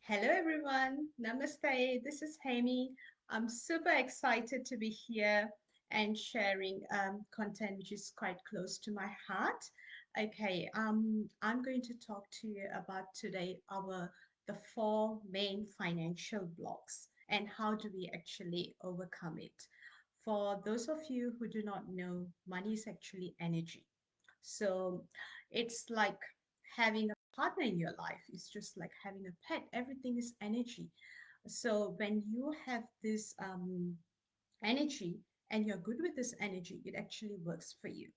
Hello, everyone. Namaste. This is Hemi. I'm super excited to be here and sharing content which is quite close to my heart. Okay, I'm going to talk to you about today the four main financial blocks and how do we actually overcome it. For those of you who do not know, money is actually energy. So it's like having a partner in your life. It's just like having a pet. Everything is energy. So when you have this energy and you're good with this energy, it actually works for you.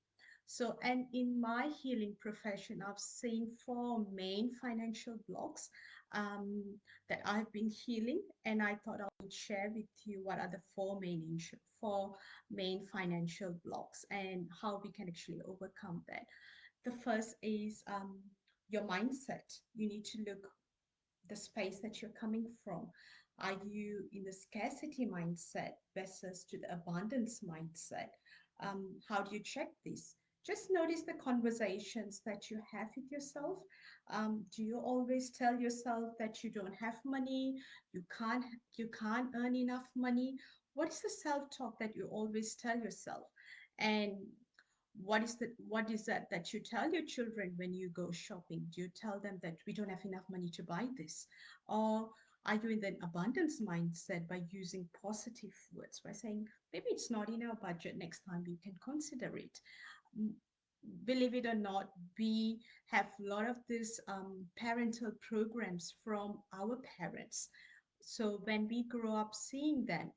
So, and in my healing profession, I've seen four main financial blocks um, that I've been healing, and I thought I would share with you what are the four main financial blocks and how we can actually overcome that. The first is your mindset. You need to look the space that you're coming from. Are you in the scarcity mindset versus to the abundance mindset? How do you check this? Just notice the conversations that you have with yourself. Do you always tell yourself that you don't have money, you can't you can't earn enough money? What is the self-talk that you always tell yourself? And what is that that you tell your children when you go shopping? Do you tell them that we don't have enough money to buy this? Or are you in an abundance mindset by using positive words, by saying, maybe it's not in our budget, next time we can consider it? Mm, Believe it or not, we have a lot of these parental programs from our parents. So when we grow up seeing them,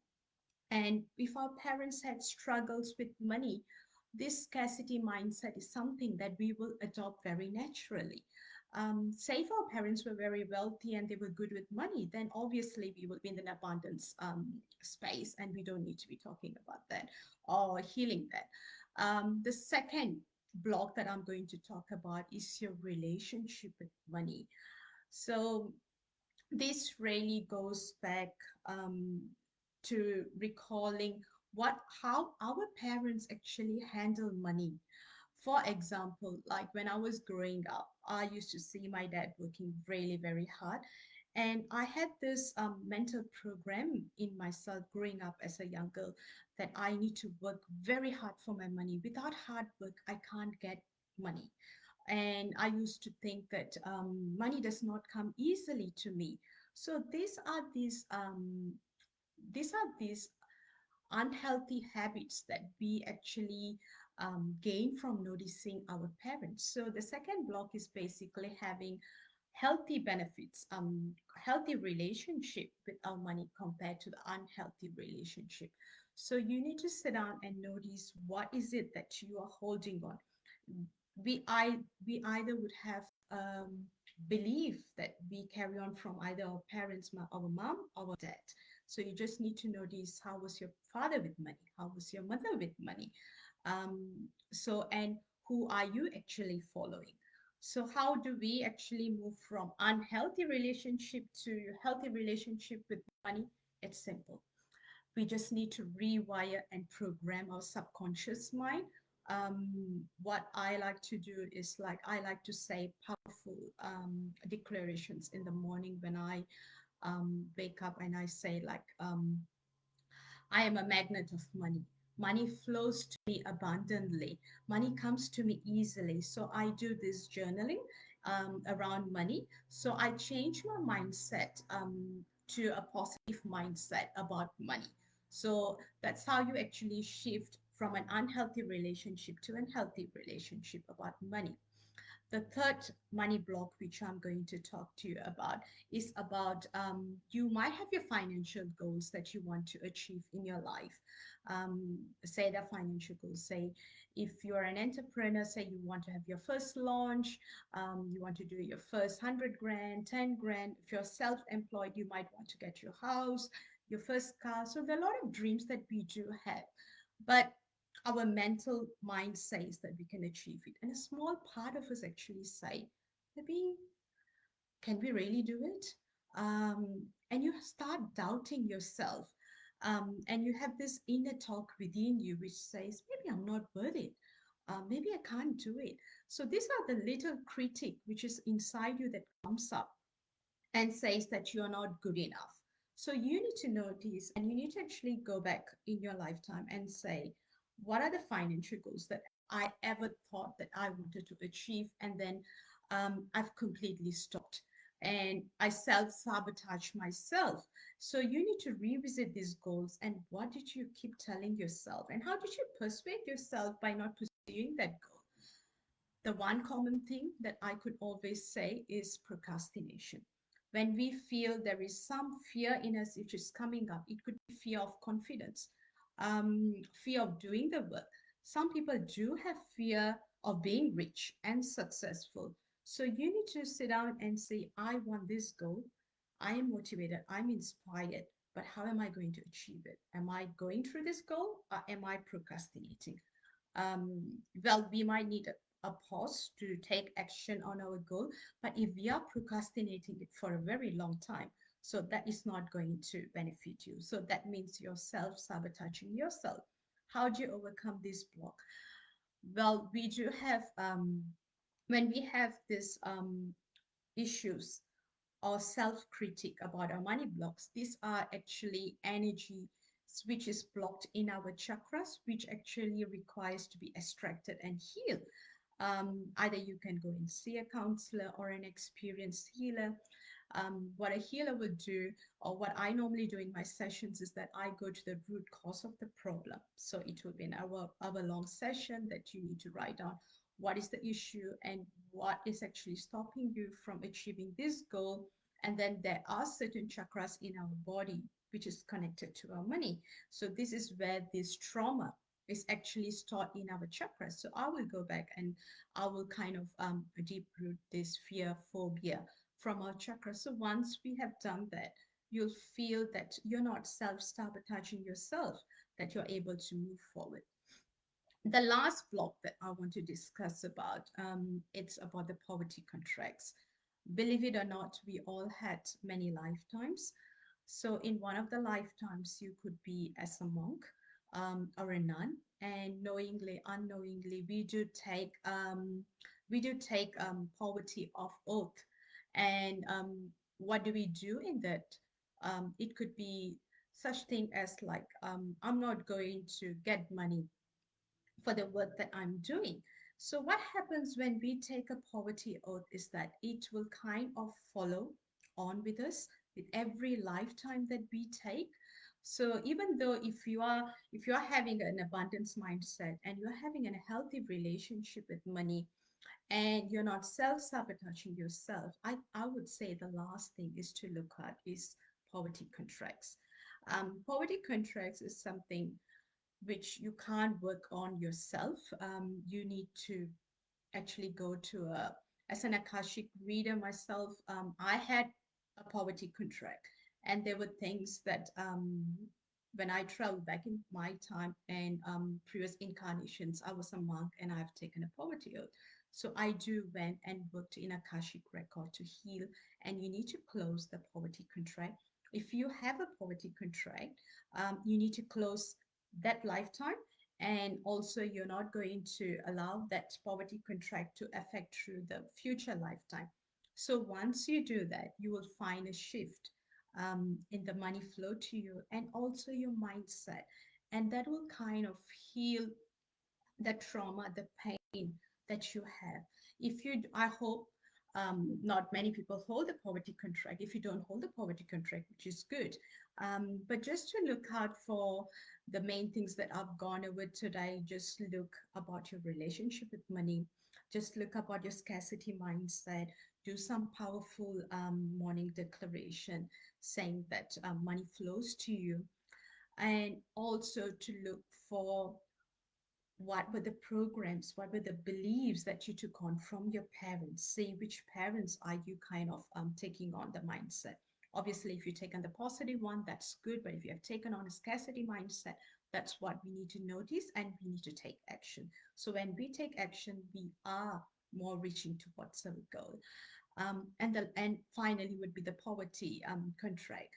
and if our parents had struggles with money, this scarcity mindset is something that we will adopt very naturally. Say if our parents were very wealthy and they were good with money, then obviously we will be in an abundance space and we don't need to be talking about that or healing that. The second block that I'm going to talk about is your relationship with money. So this really goes back um, to recalling what how our parents actually handle money. For example, like when I was growing up, I used to see my dad working really very hard, and I had this mental program in myself growing up as a young girl that I need to work very hard for my money. Without hard work, I can't get money. And I used to think that money does not come easily to me. So these are these unhealthy habits that we actually gain from noticing our parents. So the second block is basically having healthy benefits, healthy relationship with our money compared to the unhealthy relationship. So you need to sit down and notice what is it that you are holding on. We either would have belief that we carry on from either our parents, our mom, our dad. So you just need to notice how was your father with money, how was your mother with money, and who are you actually following? So how do we actually move from unhealthy relationship to healthy relationship with money? It's simple. We just need to rewire and program our subconscious mind. What I like to do is like I like to say powerful declarations in the morning when I wake up, and I say like I am a magnet of money. Money flows to me abundantly. Money comes to me easily. So I do this journaling around money. So I change my mindset to a positive mindset about money. So that's how you actually shift from an unhealthy relationship to a healthy relationship about money. The third money block, which I'm going to talk to you about, is about you might have your financial goals that you want to achieve in your life. Say the financial goals, say if you're an entrepreneur, say you want to have your first launch, you want to do your first 100 grand, 10 grand. If you're self-employed, you might want to get your house, your first car. So there are a lot of dreams that we do have. But our mental mind says that we can achieve it. And a small part of us actually say, maybe, can we really do it? And you start doubting yourself. And you have this inner talk within you which says, maybe I'm not worth it. Maybe I can't do it. So these are the little critic which is inside you that comes up. and says that you're not good enough. So you need to notice and you need to actually go back in your lifetime and say, what are the financial goals that I ever thought that I wanted to achieve? And then I've completely stopped and I self sabotage myself. So you need to revisit these goals and what did you keep telling yourself? And how did you persuade yourself by not pursuing that goal? The one common thing that I could always say is procrastination. When we feel there is some fear in us which is coming up, it could be fear of confidence, fear of doing the work. Some people do have fear of being rich and successful. So you need to sit down and say, I want this goal. I am motivated. I'm inspired. But how am I going to achieve it? Am I going through this goal or am I procrastinating? Well, we might need a pause to take action on our goal, but if we are procrastinating it for a very long time, so that is not going to benefit you. So that means you're self-sabotaging yourself. How do you overcome this block? Well, we do have, when we have these issues or self-critic about our money blocks, these are actually energy which is blocked in our chakras, which actually requires to be extracted and healed. Either you can go and see a counselor or an experienced healer. What a healer would do, or what I normally do in my sessions, is that I go to the root cause of the problem. So it will be an hour long session that you need to write down what is the issue and what is actually stopping you from achieving this goal. And then there are certain chakras in our body which is connected to our money. So this is where this trauma is actually stored in our chakras. So I will go back and I will kind of deep root this fear, phobia from our chakras. So once we have done that, you'll feel that you're not self-sabotaging yourself, that you're able to move forward. The last block that I want to discuss about, it's about the poverty contracts. Believe it or not, we all had many lifetimes. So in one of the lifetimes, you could be as a monk or a nun, and knowingly, unknowingly, we do take poverty off oath. And what do we do in that? It could be such thing as like, I'm not going to get money for the work that I'm doing. So what happens when we take a poverty oath is that it will kind of follow on with us with every lifetime that we take. So even though if you are having an abundance mindset and you're having a healthy relationship with money and you're not self-sabotaging yourself, I would say the last thing is to look at is poverty contracts. Poverty contracts is something which you can't work on yourself. You need to actually go to as an Akashic reader myself, I had a poverty contract. And there were things that when I traveled back in my time and previous incarnations, I was a monk and I've taken a poverty oath. So I do went and worked in Akashic record to heal, and you need to close the poverty contract. If you have a poverty contract, you need to close that lifetime, and also you're not going to allow that poverty contract to affect through the future lifetime. So once you do that, you will find a shift in the money flow to you and also your mindset, and that will kind of heal the trauma, the pain that you have. If you, I hope not many people hold the poverty contract. If you don't hold the poverty contract, which is good, but just to look out for the main things that I've gone over today, just look about your relationship with money. Just look about your scarcity mindset. Do some powerful morning declaration saying that money flows to you, and also to look for what were the programs, what were the beliefs that you took on from your parents. See which parents are you kind of taking on the mindset. Obviously, if you take on the positive one, that's good, but if you have taken on a scarcity mindset, that's what we need to notice and we need to take action. So when we take action, we are more reaching towards our goal. And finally would be the poverty contract.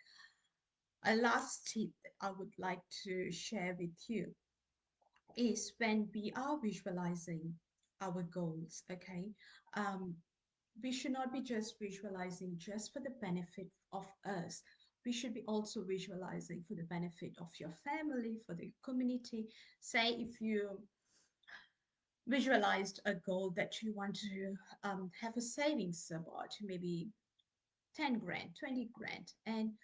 A last tip that I would like to share with you is when we are visualizing our goals, okay? Um, we should not be just visualizing just for the benefit of us. We should be also visualizing for the benefit of your family, for the community. Say if you visualized a goal that you want to have a savings about maybe 10 grand, 20 grand, and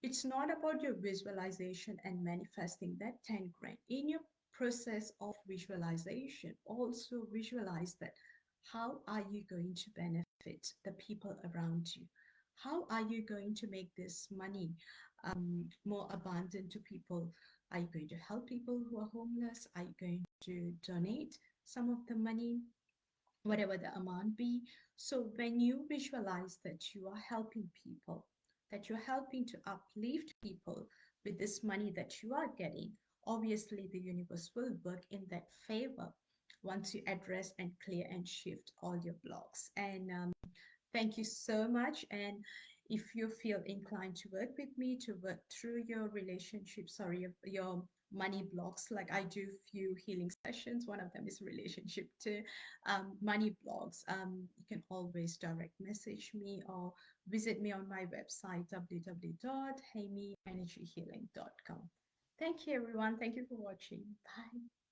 it's not about your visualization and manifesting that 10 grand. In your process of visualization, also visualize that how are you going to benefit the people around you? How are you going to make this money more abundant to people? Are you going to help people who are homeless? Are you going to donate some of the money, whatever the amount be? So when you visualize that you are helping people, that you're helping to uplift people with this money that you are getting, obviously the universe will work in that favor once you address and clear and shift all your blocks. And thank you so much. And if you feel inclined to work with me to work through your relationship, sorry, your money blocks, like I do few healing sessions. One of them is relationship to money blocks. You can always direct message me or visit me on my website, www.haimyenergyhealing.com. Thank you, everyone. Thank you for watching. Bye.